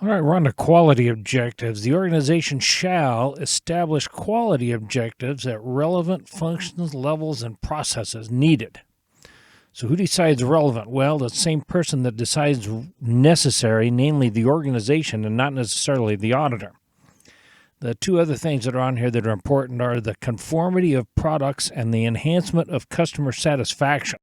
All right, we're on to quality objectives. The organization shall establish quality objectives at relevant functions, levels, and processes needed. So who decides relevant? Well, the same person that decides necessary, namely the organization and not necessarily the auditor. The two other things that are on here that are important are the conformity of products and the enhancement of customer satisfaction.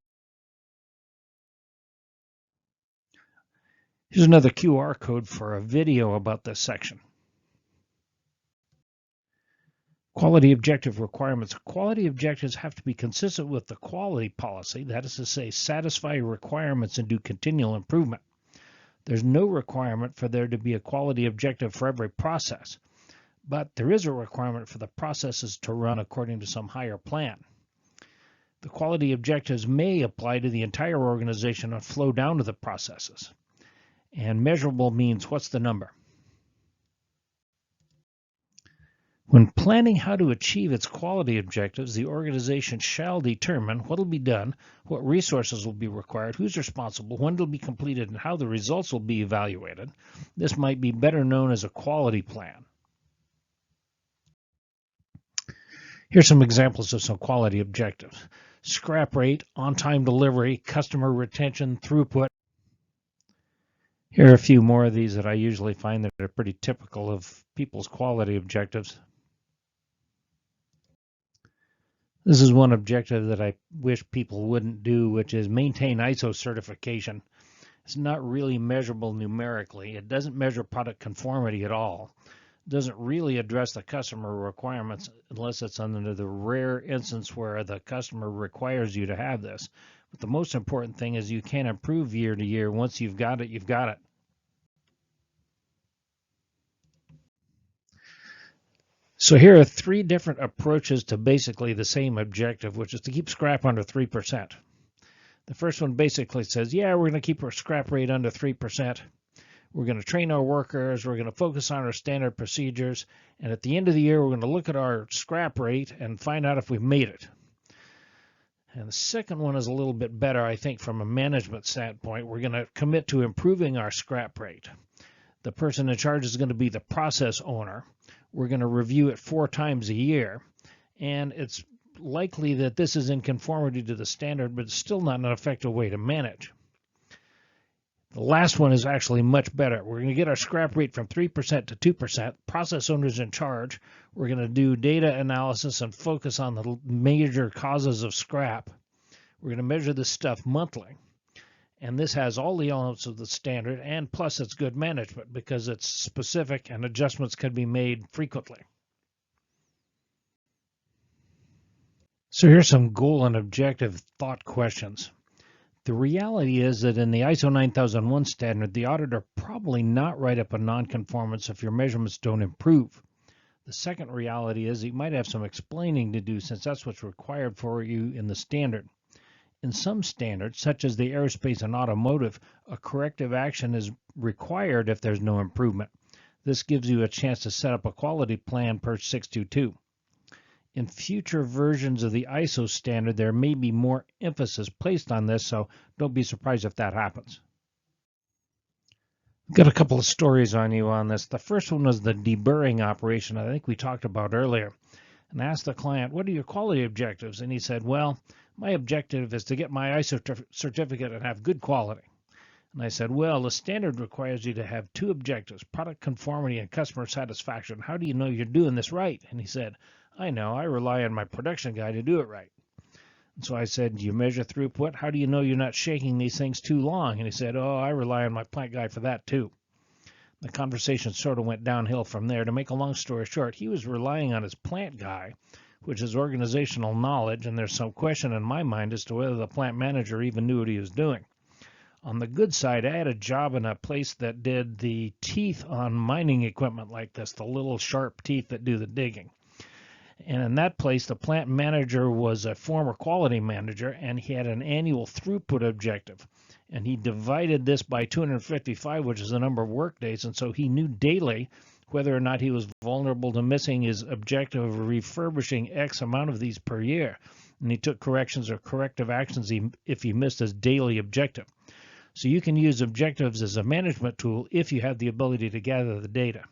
Here's another QR code for a video about this section. Quality objective requirements. Quality objectives have to be consistent with the quality policy, that is to say, satisfy requirements and do continual improvement. There's no requirement for there to be a quality objective for every process, but there is a requirement for the processes to run according to some higher plan. The quality objectives may apply to the entire organization and flow down to the processes. And measurable means what's the number? When planning how to achieve its quality objectives, the organization shall determine what will be done, what resources will be required, who's responsible, when it will be completed, and how the results will be evaluated. This might be better known as a quality plan. Here's some examples of some quality objectives. Scrap rate, on-time delivery, customer retention, throughput. Here are a few more of these that I usually find that are pretty typical of people's quality objectives. This is one objective that I wish people wouldn't do, which is maintain ISO certification. It's not really measurable numerically. It doesn't measure product conformity at all. It doesn't really address the customer requirements unless it's under the rare instance where the customer requires you to have this. But the most important thing is you can't improve year to year. Once you've got it, you've got it. So here are three different approaches to basically the same objective, which is to keep scrap under 3%. The first one basically says, yeah, we're going to keep our scrap rate under 3%. We're going to train our workers. We're going to focus on our standard procedures. And at the end of the year, we're going to look at our scrap rate and find out if we've made it. And the second one is a little bit better, I think, from a management standpoint. We're going to commit to improving our scrap rate. The person in charge is going to be the process owner. We're going to review it 4 times a year. And it's likely that this is in conformity to the standard, but it's still not an effective way to manage. The last one is actually much better. We're going to get our scrap rate from 3% to 2%. Process owners in charge. We're going to do data analysis and focus on the major causes of scrap. We're going to measure this stuff monthly. And this has all the elements of the standard, and plus it's good management because it's specific and adjustments can be made frequently. So here's some goal and objective thought questions. The reality is that in the ISO9001 standard, the auditor probably not write up a non-conformance if your measurements don't improve. The second reality is you might have some explaining to do since that's what's required for you in the standard. In some standards, such as the aerospace and automotive, a corrective action is required if there's no improvement. This gives you a chance to set up a quality plan per 622. In future versions of the ISO standard, there may be more emphasis placed on this, so don't be surprised if that happens. I've got a couple of stories on you on this. The first one was the deburring operation I think we talked about earlier. And I asked the client, what are your quality objectives? And he said, well, my objective is to get my ISO certificate and have good quality. And I said, well, the standard requires you to have 2 objectives, product conformity and customer satisfaction. How do you know you're doing this right? And he said, I know, I rely on my production guy to do it right. And so I said, do you measure throughput? How do you know you're not shaking these things too long? And he said, oh, I rely on my plant guy for that too. The conversation sort of went downhill from there. To make a long story short, he was relying on his plant guy, which is organizational knowledge, and there's some question in my mind as to whether the plant manager even knew what he was doing. On the good side, I had a job in a place that did the teeth on mining equipment like this, the little sharp teeth that do the digging. And in that place, the plant manager was a former quality manager, and he had an annual throughput objective. And he divided this by 255, which is the number of work days, and so he knew daily whether or not he was vulnerable to missing his objective of refurbishing X amount of these per year. And he took corrections or corrective actions if he missed his daily objective. So you can use objectives as a management tool if you have the ability to gather the data.